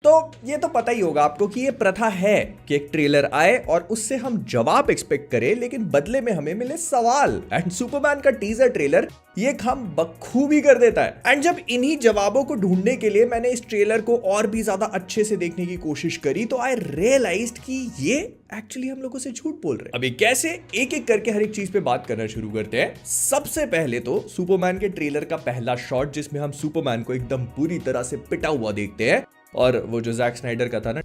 तो ये तो पता ही होगा आपको कि ये प्रथा है कि एक ट्रेलर आए और उससे हम जवाब एक्सपेक्ट करें, लेकिन बदले में हमें मिले सवाल। एंड सुपरमैन का टीजर ट्रेलर ये काम बखूबी कर देता है। एंड जब इन्हीं जवाबों को ढूंढने के लिए मैंने इस ट्रेलर को और भी ज्यादा अच्छे से देखने की कोशिश करी, तो आई रियलाइज्ड कि ये एक्चुअली हम लोगों से झूठ बोल रहे हैं। अभी कैसे, एक एक करके हर एक चीज पे बात करना शुरू करते हैं। सबसे पहले तो सुपरमैन के ट्रेलर का पहला शॉट, जिसमें हम सुपरमैन को एकदम बुरी तरह से पिटा हुआ देखते हैं, और वो जो जैक स्नाइडर का था ना,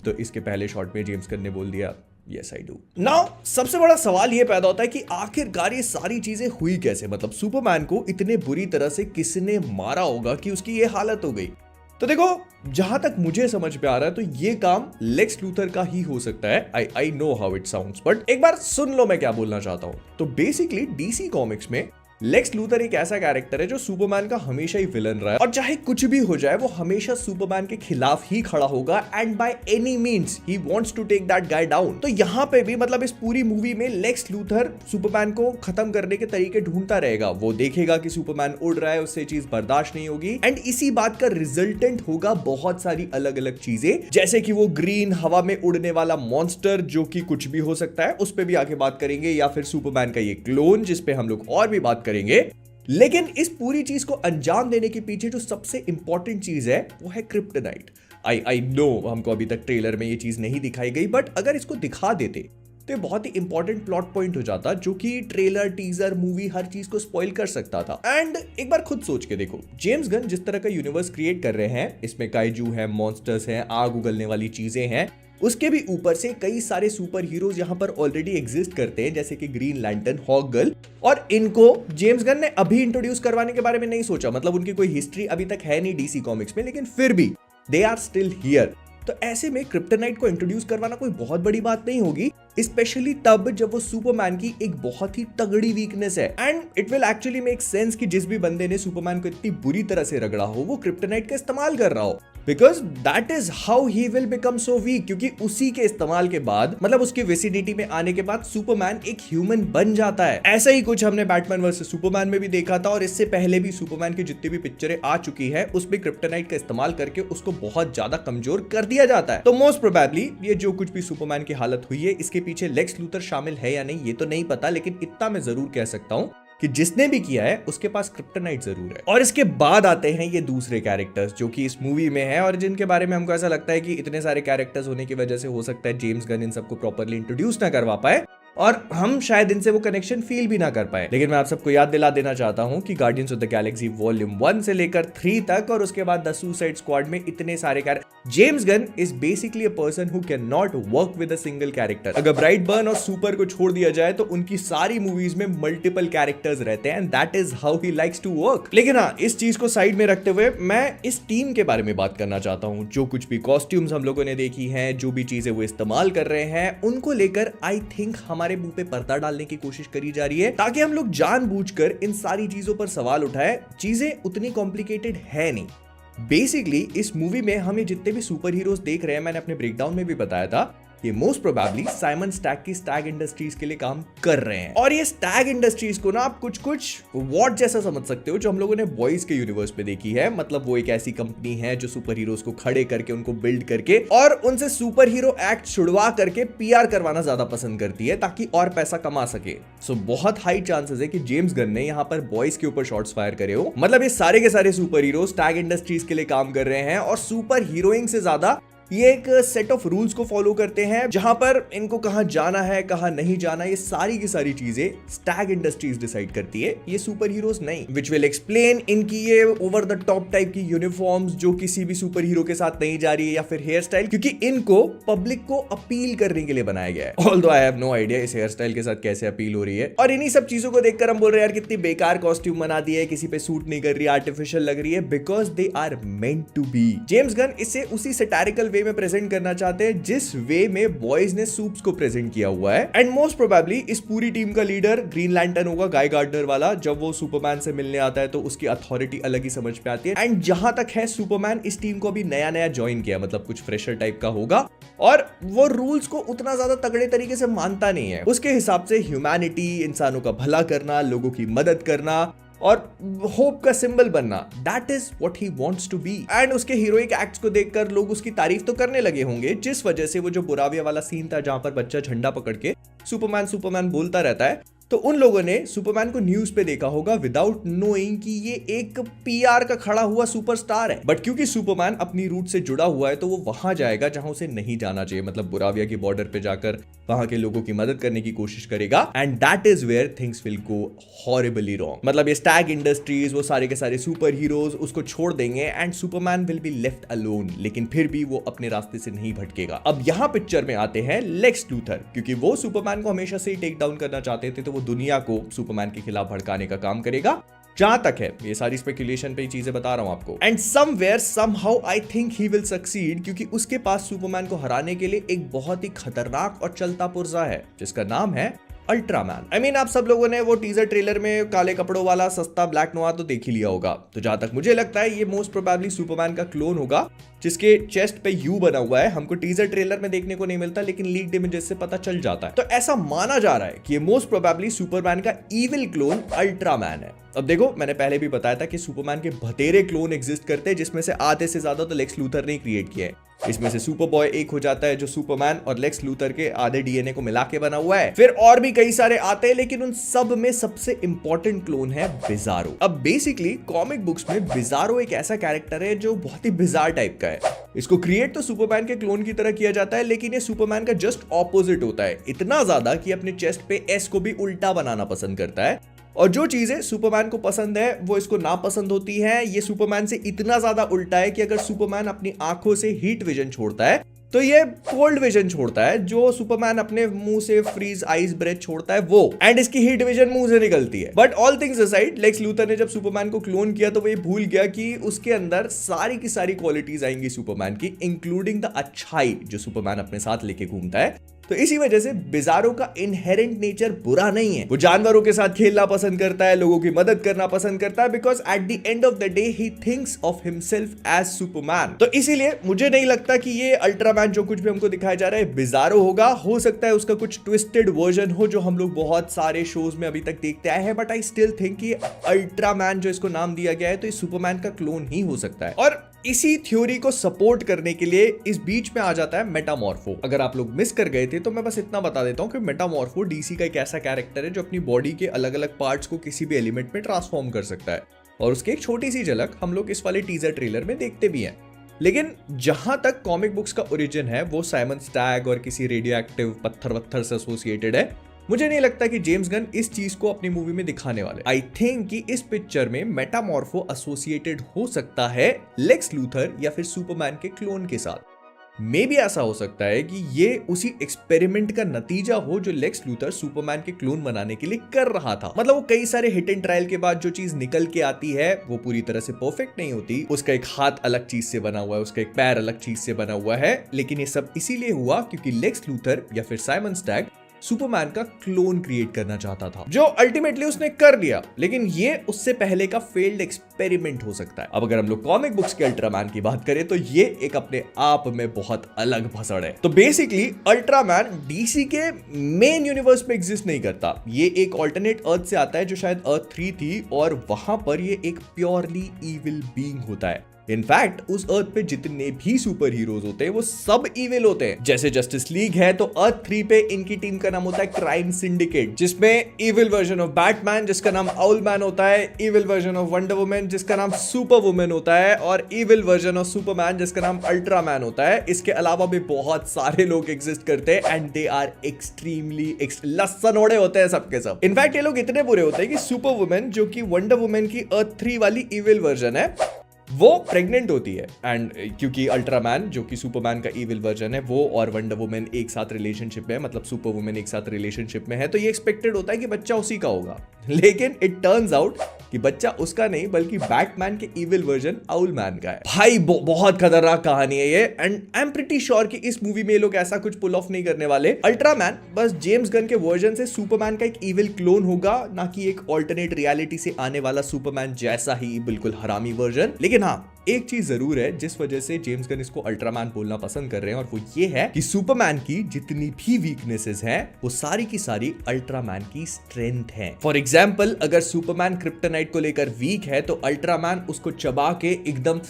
तो इसके पहले शॉट में जेम्स गन ने बोल दिया यस आई डू। नाउ सबसे बड़ा सवाल ये पैदा होता है कि आखिरकार ये सारी चीजें हुई कैसे। मतलब सुपरमैन को इतने बुरी तरह से किसने मारा होगा कि उसकी ये हालत हो गई। तो देखो, जहां तक मुझे समझ में आ रहा है तो ये काम लेक्स लूथर का ही हो सकता है। I know how it sounds, but एक बार सुन लो मैं क्या बोलना चाहता हूं। तो बेसिकली डीसी कॉमिक्स में लेक्स लूथर एक ऐसा कैरेक्टर है जो सुपरमैन का हमेशा ही विलन रहा है, और चाहे कुछ भी हो जाए वो हमेशा सुपरमैन के खिलाफ ही खड़ा होगा, and by any means he wants to take that guy down. तो यहाँ पे भी मतलब इस पूरी मूवी में लेक्स लूथर सुपरमैन को खत्म करने के तरीके ढूंढता रहेगा। वो देखेगा कि सुपरमैन उड़ रहा है, उससे चीज बर्दाश्त नहीं होगी, एंड इसी बात का रिजल्टेंट होगा बहुत सारी अलग अलग चीजें, जैसे कि वो ग्रीन हवा में उड़ने वाला मॉन्स्टर जो कि कुछ भी हो सकता है, उस पर भी आगे बात करेंगे, या फिर सुपरमैन का ये क्लोन जिसपे हम लोग और भी बात करेंगे। लेकिन इस पूरी चीज को अंजाम देने के पीछे जो सबसे इंपॉर्टेंट चीज है वो है क्रिप्टोनाइट। आई नो हमको अभी तक ट्रेलर में ये चीज नहीं दिखाई गई, बट अगर इसको दिखा देते तो ये बहुत ही इंपॉर्टेंट प्लॉट पॉइंट हो जाता, जो कि ट्रेलर, टीजर, मूवी हर चीज को स्पॉइल कर सकता था। एंड एक बार खुद सोच के देखो, जेम्स गन जिस तरह का यूनिवर्स क्रिएट कर रहे हैं, इसमें काइजू है, मॉन्स्टर्स हैं, आग उगलने वाली चीजें हैं, उसके भी ऊपर से कई सारे सुपर हीरोज यहाँ पर ऑलरेडी एग्जिस्ट करते हैं, जैसे कि ग्रीन लैंटर्न, हॉक गर्ल, और इनको जेम्स गन ने अभी इंट्रोड्यूस करवाने के बारे में नहीं सोचा। मतलब उनकी कोई हिस्ट्री अभी तक है नहीं डीसी कॉमिक्स में, लेकिन फिर भी दे आर स्टिल हियर। तो ऐसे में क्रिप्टोनाइट को इंट्रोड्यूस करवाना कोई बहुत बड़ी बात नहीं होगी, स्पेशली तब जब वो सुपरमैन की एक बहुत ही तगड़ी वीकनेस है। And it will actually make sense कि जिस भी बंदे ने सुपरमैन को इतनी बुरी तरह से रगड़ा हो वो क्रिप्टोनाइट का इस्तेमाल कर रहा हो, because that is how he will become so weak. क्योंकि उसी के इस्तेमाल के बाद, मतलब उसके विसिनिटी में आने के बाद, सुपरमैन एक ह्यूमन बन जाता है। ऐसा ही कुछ हमने बैटमैन वर्सेस सुपरमैन में भी देखा था, और इससे पहले भी सुपरमैन की जितनी भी पिक्चरें आ चुकी है उसमें क्रिप्टोनाइट का इस्तेमाल करके उसको बहुत ज्यादा कमजोर कर दिया जाता है। तो मोस्ट प्रोबेबली ये जो कुछ भी सुपरमैन की हालत हुई है, इसके पीछे लेक्स लूथर शामिल है या नहीं ये तो नहीं पता, लेकिन इतना मैं जरूर कह सकता हूं कि जिसने भी किया है उसके पास क्रिप्टोनाइट जरूर है। और इसके बाद आते हैं ये दूसरे कैरेक्टर्स जो कि इस मूवी में है, और जिनके बारे में हमको ऐसा लगता है कि इतने सारे कैरेक्टर्स होने की वजह से हो सकता है जेम्स गन इन सबको प्रॉपर्ली इंट्रोड्यूस ना करवा पाए, और हम शायद इनसे वो कनेक्शन फील भी ना कर पाए। लेकिन मैं आप सबको याद दिला देना चाहता हूं कि guardians of the Galaxy volume 1 से लेकर 3 तक, और उसके बाद द सुसाइड स्क्वाड में इतने सारे character, James Gunn is basically a person who can not work with a single character. अगर ब्राइटबर्न और सुपर को छोड़ दिया जाए तो उनकी सारी मूवीज में मल्टीपल कैरेक्टर्स रहते हैं, and that is how he likes to work. लेकिन हाँ, इस चीज को साइड में रखते हुए मैं इस टीम के बारे में बात करना चाहता हूं। जो कुछ भी कॉस्ट्यूम्स हम लोगों ने देखी हैं, जो भी चीजें वो इस्तेमाल कर रहे हैं, उनको लेकर आई थिंक हमारे मुंह पे पर्दा डालने की कोशिश करी जा रही है, ताकि हम लोग जानबूझकर इन सारी चीजों पर सवाल उठाए। चीजें उतनी कॉम्प्लिकेटेड है नहीं। बेसिकली इस मूवी में हम ये जितने भी सुपर हीरोज देख रहे हैं, मैंने अपने ब्रेकडाउन में भी बताया था, ये मोस्ट प्रोबेबली साइमन स्टैग की स्टैग इंडस्ट्रीज के लिए काम कर रहे हैं। और ये स्टैग इंडस्ट्रीज को ना आप कुछ वॉट जैसा समझ सकते हो जो हम लोगों ने बॉयज के यूनिवर्स पे देखी है। मतलब वो एक ऐसी कंपनी है जो सुपर हीरोज को खड़े करके, उनको बिल्ड करके और उनसे सुपर हीरो एक्ट छुड़वा करके पीआर करवाना ज्यादा पसंद करती है, ताकि और पैसा कमा सके। सो बहुत हाई चांसेस है कि जेम्स गन ने यहाँ पर बॉयज के ऊपर शॉट्स फायर करे हो। मतलब ये सारे के सारे सुपर हीरो स्टैग इंडस्ट्रीज के लिए काम कर रहे हैं, और सुपर हीरोइंग से ज्यादा ये एक सेट ऑफ रूल्स को फॉलो करते हैं, जहां पर इनको कहां जाना है, कहां नहीं जाना, ये सारी की सारी चीजें स्टैग इंडस्ट्रीज डिसाइड करती है, ये सुपर हीरोज नहीं। विच विल एक्सप्लेन इनकी ये ओवर द टॉप टाइप की यूनिफॉर्म्स जो किसी भी सुपर हीरो के साथ नहीं जा रही है, या फिर हेयर स्टाइल, क्योंकि इनको पब्लिक को अपील करने के लिए बनाया गया है। Although I have no idea इस हेयर स्टाइल के साथ कैसे अपील हो रही है। और इन्हीं सब चीजों को देखकर हम बोल रहे हैं यार कितनी बेकार कॉस्ट्यूम बना दी है, किसी पे सूट नहीं कर रही, आर्टिफिशियल लग रही है, because they are meant to be. James Gunn इसे उसी सैटारिकल वे में प्रेजेंट करना चाहते हैं जिस वे में बॉयज ने सूप्स को प्रेजेंट किया हुआ है। एंड मोस्ट प्रोबेबली इस पूरी टीम का लीडर ग्रीन लैंटर्न होगा, गाय गार्डनर वाला। जब वो सुपरमैन से मिलने आता है तो उसकी अथॉरिटी अलग ही समझ में आती है। एंड जहां तक है, सुपरमैन इस टीम को भी नया नया ज्वाइन किया, मतलब कुछ फ्रेशर टाइप का होगा, और वो रूल्स को उतना ज्यादा तगड़े तरीके से मानता नहीं है। उसके हिसाब से ह्यूमैनिटी, इंसानों का भला करना, लोगों की मदद करना और होप का सिंबल बनना, that is what he wants to be. And उसके हीरोइक एक्ट्स को देखकर लोग उसकी तारीफ तो करने लगे होंगे, जिस वजह से वो जो बुराविया वाला सीन था जहां पर बच्चा झंडा पकड़ के सुपरमैन सुपरमैन बोलता रहता है, तो उन लोगों ने सुपरमैन को न्यूज पे देखा होगा विदाउट नोइंग कि ये एक पीआर का खड़ा हुआ सुपरस्टार है। बट क्योंकि सुपरमैन अपनी रूट से जुड़ा हुआ है तो वो वहां जाएगा जहां उसे नहीं जाना चाहिए, मतलब बुराविया की बॉर्डर पे जाकर वहां के लोगों की मदद करने की कोशिश करेगा। And that is where things will go horribly wrong. मतलब ये स्टैग इंडस्ट्रीज, वो सारे के सारे सुपर हीरोज उसको छोड़ देंगे and Superman will be left alone, लेकिन फिर भी वो अपने रास्ते से नहीं भटकेगा। अब यहां पिक्चर में आते हैं लेक्स लूथर, क्योंकि वो सुपरमैन को हमेशा से ही टेक डाउन करना चाहते थे, तो वो दुनिया को सुपरमैन के खिलाफ भड़काने का काम करेगा। जहां तक है ये सारी स्पेकुलेशन पे चीजें बता रहा हूं आपको। And somewhere somehow I think he will succeed, क्योंकि उसके पास सुपरमैन को हराने के लिए एक बहुत ही खतरनाक और चलता पुर्जा है जिसका नाम है अल्ट्रामैन। आई मीन आप सब लोगों ने वो टीजर ट्रेलर में काले कपड़ों वाला सस्ता ब्लैक नोआ तो देख ही लिया होगा। तो जहां तक मुझे लगता है ये मोस्ट प्रोबेबली सुपरमैन का क्लोन होगा, जिसके चेस्ट पे यू बना हुआ है। हमको टीजर ट्रेलर में देखने को नहीं मिलता, लेकिन लीक्ड इमेजेस से पता चल जाता है। तो ऐसा माना जा रहा है कि ये मोस्ट प्रोबेबली सुपरमैन का इविल क्लोन अल्ट्रामैन है। अब देखो, मैंने पहले भी बताया था कि सुपरमैन के बतेरे क्लोन एग्जिस्ट करते हैं, जिसमें से आधे से ज्यादा तो लेक्स लूथर ने क्रिएट किया है। इसमें से सुपर बॉय एक हो जाता है जो सुपरमैन और लेक्स लूथर के आधे डीएनए को मिला के बना हुआ है। फिर और भी कई सारे आते हैं, लेकिन उन सब में सबसे इंपॉर्टेंट क्लोन है बिजारो। अब बेसिकली कॉमिक बुक्स में बिजारो एक ऐसा कैरेक्टर है जो बहुत ही बिजार टाइप का है। इसको क्रिएट तो सुपरमैन के क्लोन की तरह किया जाता है, लेकिन ये सुपरमैन का जस्ट ऑपोजिट होता है। इतना ज्यादा कि अपने चेस्ट पे एस को भी उल्टा बनाना पसंद करता है, और जो चीजें सुपरमैन को पसंद है वो इसको नापसंद होती है। ये सुपरमैन से इतना ज्यादा उल्टा है कि अगर सुपरमैन अपनी आंखों से हीट विजन छोड़ता है तो ये कोल्ड विजन छोड़ता है, जो सुपरमैन अपने मुंह से फ्रीज आइस ब्रेथ छोड़ता है वो। एंड इसकी हीट विजन मुंह से निकलती है। But all things aside, Lex Luthor ने जब सुपरमैन को क्लोन किया तो वो ये भूल गया कि उसके अंदर सारी की सारी क्वालिटीज आएंगी सुपरमैन की, इंक्लूडिंग द अच्छाई जो सुपरमैन अपने साथ लेके घूमता है। तो इसी वजह से बिजारो का इनहेरेंट नेचर बुरा नहीं है। वो जानवरों के साथ खेलना पसंद करता है, लोगों की मदद करना पसंद करता है, because at the end of the day he thinks of himself as Superman. तो इसीलिए मुझे नहीं लगता कि ये अल्ट्रामैन जो कुछ भी हमको दिखाया जा रहा है बिजारो होगा। हो सकता है उसका कुछ ट्विस्टेड वर्जन हो जो हम लोग बहुत सारे शोज में अभी तक देखते आए हैं, बट आई स्टिल थिंक कि अल्ट्रामैन जो इसको नाम दिया गया है तो ये सुपरमैन का क्लोन ही हो सकता है। और इसी थ्योरी को सपोर्ट करने के लिए इस बीच में आ जाता है मेटामॉर्फो। अगर आप लोग मिस कर गए थे तो मैं बस इतना बता देता हूं कि मेटामॉर्फो डीसी का एक ऐसा कैरेक्टर है जो अपनी बॉडी के अलग अलग पार्ट्स को किसी भी एलिमेंट में ट्रांसफॉर्म कर सकता है, और उसकी एक छोटी सी झलक हम लोग इस वाले टीजर ट्रेलर में देखते भी हैं। लेकिन जहां तक कॉमिक बुक्स का ओरिजिन है वो साइमन स्टैग और किसी रेडियो एक्टिव पत्थर वत्थर से एसोसिएटेड है। मुझे नहीं लगता कि जेम्स गन इस चीज को अपनी मूवी में दिखाने वाले। आई थिंक कि इस पिक्चर में मेटामॉर्फो एसोसिएटेड हो सकता है लेक्स लूथर या फिर सुपरमैन के क्लोन के साथ। मे भी ऐसा हो सकता है कि ये उसी एक्सपेरिमेंट का नतीजा हो जो लेक्स लूथर सुपरमैन के क्लोन बनाने के लिए कर रहा था। मतलब वो कई सारे हिट एंड ट्रायल के बाद जो चीज निकल के आती है वो पूरी तरह से परफेक्ट नहीं होती। उसका एक हाथ अलग चीज से बना हुआ है, उसका एक पैर अलग चीज से बना हुआ है, लेकिन ये सब इसीलिए हुआ क्योंकि लेक्स लूथर या फिर साइमन स्टैग सुपरमैन का क्लोन क्रिएट करना चाहता था, जो अल्टीमेटली उसने कर लिया। लेकिन ये उससे पहले का फेल्ड एक्सपेरिमेंट हो सकता है। अब अगर हम लोग कॉमिक बुक्स के अल्ट्रामैन की बात करें तो ये एक अपने आप में बहुत अलग भसड़ है। तो बेसिकली अल्ट्रामैन डीसी के मेन यूनिवर्स में एग्जिस्ट नहीं करता। ये एक ऑल्टरनेट अर्थ से आता है जो शायद अर्थ 3 थी, और वहां पर ये एक प्योरली इविल बीइंग होता है। इनफैक्ट उस अर्थ पे जितने भी सुपर हीरोज होते हैं वो सब इविल होते हैं। जैसे जस्टिस लीग है तो अर्थ 3 पे इनकी टीम का नाम होता है क्राइम सिंडिकेट, जिसमें इविल वर्जन ऑफ बैटमैन जिसका नाम आउलमैन होता है, evil version of wonder woman जिसका नाम सुपर वुमन होता है, और इविल वर्जन ऑफ सुपरमैन जिसका नाम अल्ट्रामैन होता है। इसके अलावा भी बहुत सारे लोग एग्जिस्ट करते हैं एंड दे आर एक्सट्रीमली लस्सनोड़े होते हैं सबके सब। इनफैक्ट ये लोग इतने बुरे होते हैं कि सुपर वुमन जो कि वंडर वुमन की अर्थ 3 वाली इविल वर्जन है वो प्रेग्नेंट होती है। एंड क्योंकि अल्ट्रामैन जो कि सुपरमैन का इविल वर्जन है वो और वंडर वुमन एक साथ रिलेशनशिप में, मतलब सुपर वुमन एक साथ रिलेशनशिप में है, तो ये एक्सपेक्टेड होता है कि बच्चा उसी का होगा। लेकिन इट टर्न्स आउट कि बच्चा उसका नहीं बल्कि बैटमैन के इविल वर्जन आउलमैन का है। भाई बहुत खतरनाक कहानी है ये, and I am pretty sure कि इस मूवी में ये लोग ऐसा कुछ पुल ऑफ नहीं करने वाले। अल्ट्रामैन बस जेम्स गन के वर्जन से सुपरमैन का एक इविल क्लोन होगा, ना कि एक ऑल्टरनेट रियलिटी से आने वाला सुपरमैन जैसा ही बिल्कुल हरामी वर्जन। लेकिन हाँ, एक चीज जरूर है जिस वजह से जेम्स गन इसको अल्ट्रामैन बोलना पसंद कर रहे हैं, और वो ये है कि सुपरमैन की जितनी भी वीकनेसेस हैं वो सारी की सारी अल्ट्रामैन की स्ट्रेंथ है। फॉर एग्जाम्पल, अगर सुपरमैन क्रिप्टोनाइट को लेकर वीक है तो अल्ट्रामैन उसको चबा के एकदम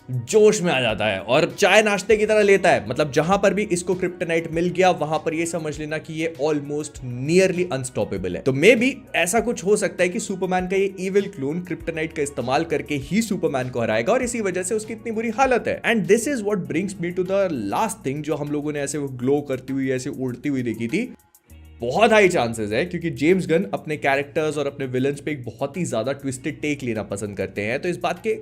जोश में आ जाता है और चाय नाश्ते की तरह लेता है। मतलब जहां पर भी इसको क्रिप्टोनाइट मिल गया वहां पर ये समझ लेना कि ये ऑलमोस्ट नियरली अनस्टॉपेबल है। तो मे बी ऐसा कुछ हो सकता है कि सुपरमैन का ये इविल क्लोन क्रिप्टोनाइट का इस्तेमाल करके ही सुपरमैन को हराएगा और इसी वजह से उसकी इतनी बुरी हालत है। And this is what brings me to the last thing, जो हम लोगों ने ऐसे वो ग्लो करती हुई ऐसे उड़ती हुई देखी थी। बहुत हाई चांसेस है क्योंकि जेम्स गन अपने कैरेक्टर्स और अपने विलन्स पे एक बहुत ही ज्यादा ट्विस्टेड टेक लेना पसंद करते हैं, तो इस बात के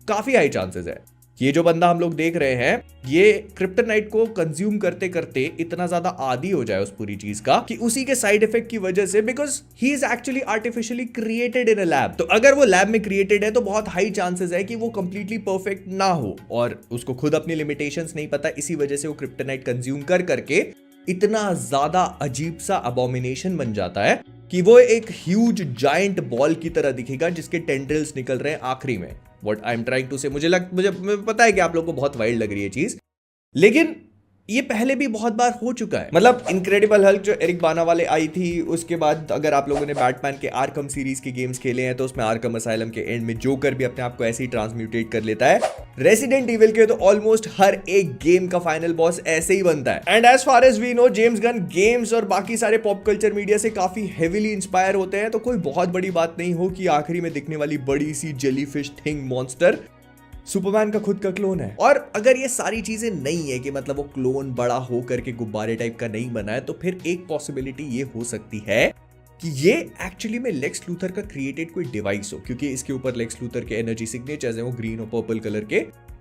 काफी हाई चांसेस है ये जो बंदा हम लोग देख रहे हैं ये क्रिप्टोनाइट को कंज्यूम करते करते इतना ज्यादा आदी हो जाए उस पूरी चीज का कि उसी के साइड इफेक्ट की वजह से, because he is actually artificially created in a lab, तो अगर वो लैब में क्रिएटेड है तो बहुत हाई चांसेस है कि वो कंप्लीटली परफेक्ट ना हो और उसको खुद अपनी लिमिटेशंस नहीं पता, इसी वजह से वो क्रिप्टोनाइट कंज्यूम कर करके इतना ज्यादा अजीब सा अबोमिनेशन बन जाता है कि वो एक ह्यूज जायंट बॉल की तरह दिखेगा जिसके टेंड्रिल्स निकल रहे हैं आखिरी में। What I'm trying to say, मुझे पता है कि आप लोगों को बहुत वाइल्ड लग रही है चीज, लेकिन ये पहले भी बहुत बार हो चुका है। मतलब इनक्रेडिबल हल्क जो एरिक बाना वाले आई थी, उसके बाद अगर आप लोगों ने बैटमैन के आर्कम सीरीज के गेम्स खेले हैं तो उसमें आर्कम असाइलम के एंड में जोकर भी अपने आप को ऐसे ही ट्रांसम्यूटेट कर लेता है। रेसिडेंट इविल के तो ऑलमोस्ट हर एक गेम का फाइनल बॉस ऐसे ही बनता है। And as far as we know, James Gunn games और बाकी सारे पॉप कल्चर मीडिया से काफी हेविली इंस्पायर होते हैं, तो कोई बहुत बड़ी बात नहीं हो कि आखिरी में दिखने वाली बड़ी सी जेलीफिश थिंग मॉन्स्टर सुपरमैन का खुद का क्लोन है। और अगर ये सारी चीजें नहीं है कि मतलब वो क्लोन बड़ा हो करके गुब्बारे टाइप का नहीं बना है, तो फिर एक पॉसिबिलिटी ये हो सकती है कि ये एक्चुअली में लेक्स लूथर का क्रिएटेड कोई डिवाइस हो, क्योंकि इसके ऊपर लेक्स लूथर के एनर्जी सिग्नेचर्स हैं वो ग्रीन और पर्पल कलर के,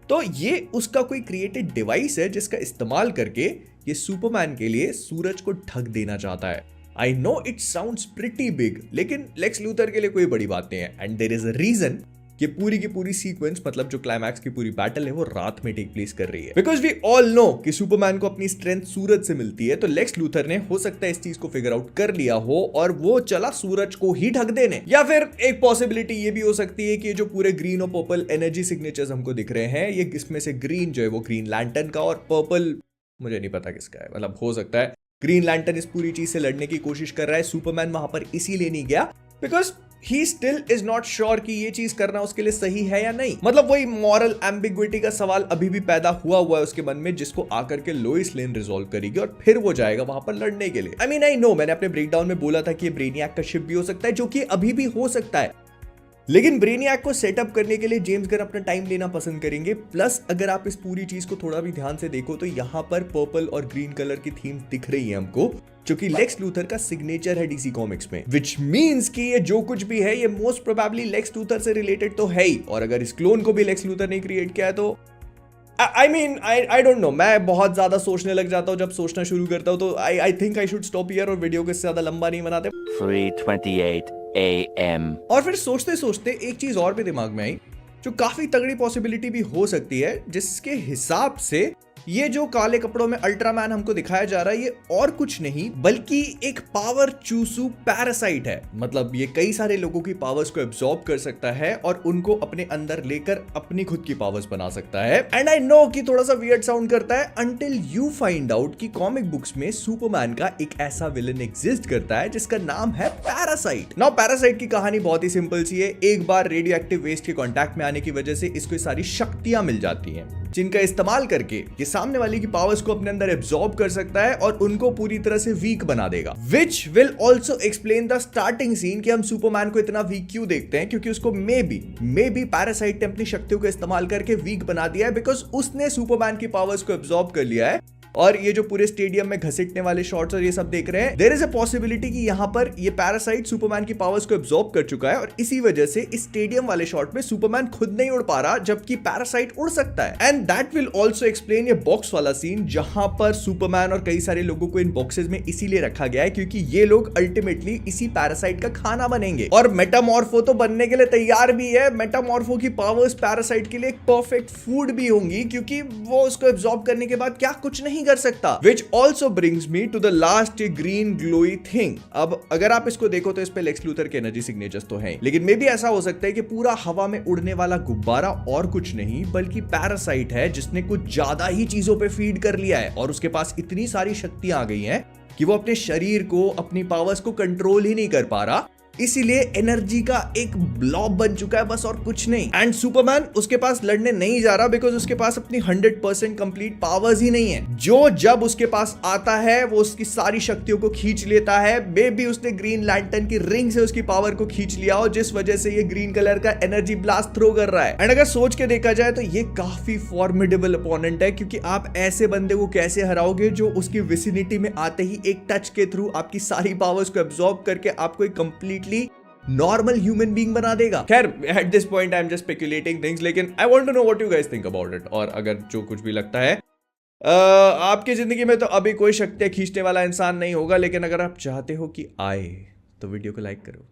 तो ये उसका कोई क्रिएटेड डिवाइस है जिसका इस्तेमाल करके ये सुपरमैन के लिए सूरज को ढक देना चाहता है। I know it sounds pretty big, लेकिन लेक्स लूथर के लिए कोई बड़ी बात नहीं है। And there is a reason ये पूरी की पूरी सीक्वेंस, मतलब जो क्लाइमैक्स की पूरी बैटल है वो रात में टेक प्लेस कर रही है, बिकॉज वी ऑल नो कि सुपरमैन को अपनी स्ट्रेंथ सूरज से मिलती है। तो लेक्स लूथर ने हो सकता है इस चीज को फिगर आउट कर लिया हो और वो चला सूरज को ही ढक देने। या फिर एक पॉसिबिलिटी ये भी हो सकती है कि ये जो पूरे ग्रीन और पर्पल एनर्जी सिग्नेचर्स हमको दिख रहे हैं, ये इसमें से ग्रीन जो है वो ग्रीन लैंटर्न का और पर्पल मुझे नहीं पता किसका है। मतलब हो सकता है ग्रीन लैंटर्न इस पूरी चीज से लड़ने की कोशिश कर रहा है, सुपरमैन वहां पर इसीलिए नहीं गया because he still is not sure कि ये चीज करना उसके लिए सही है या नहीं। मतलब वही मॉरल एम्बिग्विटी का सवाल अभी भी पैदा हुआ है उसके मन में, जिसको आकर के लोइस लेन रिजॉल्व करेगी और फिर वो जाएगा वहां पर लड़ने के लिए। आई मीन आई नो, मैंने अपने ब्रेकडाउन में बोला था कि ये ब्रेनियक का शिप भी हो सकता है, जो कि अभी भी हो सकता है, लेकिन ब्रेनियक को सेटअप करने के लिए जेम्स गन अपना टाइम लेना पसंद करेंगे। प्लस अगर आप इस पूरी चीज को थोड़ा भी ध्यान से देखो तो यहाँ पर पर्पल और ग्रीन कलर की थीम्स दिख रही है हमको, जो कि लेक्स लूथर का सिग्नेचर है डीसी कॉमिक्स में, विच मीन्स कि ये जो कुछ भी है ये मोस्ट प्रोबेबली लेक्स लूथर से रिलेटेड तो है ही। और अगर इस क्लोन को भी लेक्स लूथर ने क्रिएट किया है तो आई डोंट नो, मैं बहुत ज्यादा सोचने लग जाता हूँ जब सोचना शुरू करता हूँ, तो I think I should stop here और वीडियो को इससे ज्यादा लंबा नहीं बनाते। 3:28 AM और फिर सोचते सोचते एक चीज और भी दिमाग में आई जो काफी तगड़ी पॉसिबिलिटी भी हो सकती है, जिसके हिसाब से ये जो काले कपड़ों में अल्ट्रामैन हमको दिखाया जा रहा है ये और कुछ नहीं बल्कि एक पावर चूसू पैरासाइट है। मतलब ये कई सारे लोगों की पावर्स को एब्जॉर्ब कर सकता है और उनको अपने अंदर लेकर अपनी खुद की पावर्स बना सकता है। एंड आई नो कि थोड़ा सा वियर्ड साउंड करता है अंटिल यू फाइंड आउट कि कॉमिक बुक्स में सुपरमैन का एक ऐसा विलन एग्जिस्ट करता है जिसका नाम है पैरासाइट। नाउ पैरासाइट की कहानी बहुत ही सिंपल सी है। एक बार रेडियो एक्टिव वेस्ट के कॉन्टैक्ट में आने की वजह से इसको सारी शक्तियां मिल जाती हैं, जिनका इस्तेमाल करके ये सामने वाले की पावर्स को अपने अंदर एब्जॉर्ब कर सकता है और उनको पूरी तरह से वीक बना देगा, which will also explain the starting scene कि हम सुपरमैन को इतना वीक क्यों देखते हैं, क्योंकि उसको मे बी पैरासाइट ने अपनी शक्तियों का इस्तेमाल करके वीक बना दिया है, बिकॉज उसने सुपरमैन की पावर्स को एब्जॉर्ब कर लिया है। और ये जो पूरे स्टेडियम में घसीटने वाले शॉट्स और ये सब देख रहे हैं, देयर इज अ पॉसिबिलिटी कि यहाँ पर ये पैरासाइट सुपरमैन की पावर्स को एब्जॉर्ब कर चुका है और इसी वजह से इस स्टेडियम वाले शॉट में सुपरमैन खुद नहीं उड़ पा रहा जबकि पैरासाइट उड़ सकता है। And that will also explain ये बॉक्स वाला सीन जहां पर सुपरमैन और कई सारे लोगों को इन बॉक्सेस में इसीलिए रखा गया है क्योंकि ये लोग अल्टीमेटली इसी पैरासाइट का खाना बनेंगे और मेटामॉर्फो तो बनने के लिए तैयार भी है। मेटामॉर्फो की पावर्स पैरासाइट के लिए एक परफेक्ट फूड भी होंगी क्योंकि वो उसको एब्जॉर्ब करने के बाद क्या कुछ नहीं कर सकता। Which also brings me to the last green glowy thing. अब अगर आप इसको देखो तो इस पे लेक्स लूथर के एनर्जी सिग्नेचर्स तो हैं, लेकिन मे भी ऐसा हो सकता है कि पूरा हवा में उड़ने वाला गुब्बारा और कुछ नहीं बल्कि पैरासाइट है जिसने कुछ ज्यादा ही चीजों पे फीड कर लिया है और उसके पास इतनी सारी शक्तियां आ गई हैं कि वो अपने शरीर को, अपनी पावर्स को कंट्रोल ही नहीं कर पा रहा, इसीलिए एनर्जी का एक ब्लॉब बन चुका है बस, और कुछ नहीं। एंड सुपरमैन उसके पास लड़ने नहीं जा रहा बिकॉज उसके पास अपनी 100% कंप्लीट पावर्स ही नहीं है। जो जब उसके पास आता है वो उसकी सारी शक्तियों को खींच लेता है। मे बी उसने ग्रीन लैंटर्न की रिंग से उसकी पावर को खींच लिया हो, जिस वजह से ये ग्रीन कलर का एनर्जी ब्लास्ट थ्रो कर रहा है। एंड अगर सोच के देखा जाए तो ये काफी फॉर्मिडेबल अपोनेंट है, क्योंकि आप ऐसे बंदे को कैसे हराओगे जो उसकी विसिनिटी में आते ही एक टच के थ्रू आपकी सारी पावर्स को एब्जॉर्ब करके आपको एक कंप्लीटली नॉर्मल ह्यूमन बीइंग बना देगा। खैर, at this point I am just speculating things, लेकिन I want to know what you guys think about it. और अगर जो कुछ भी लगता है आपकी जिंदगी में तो अभी कोई शक्तियां खींचने वाला इंसान नहीं होगा, लेकिन अगर आप चाहते हो कि आए तो वीडियो को लाइक करो।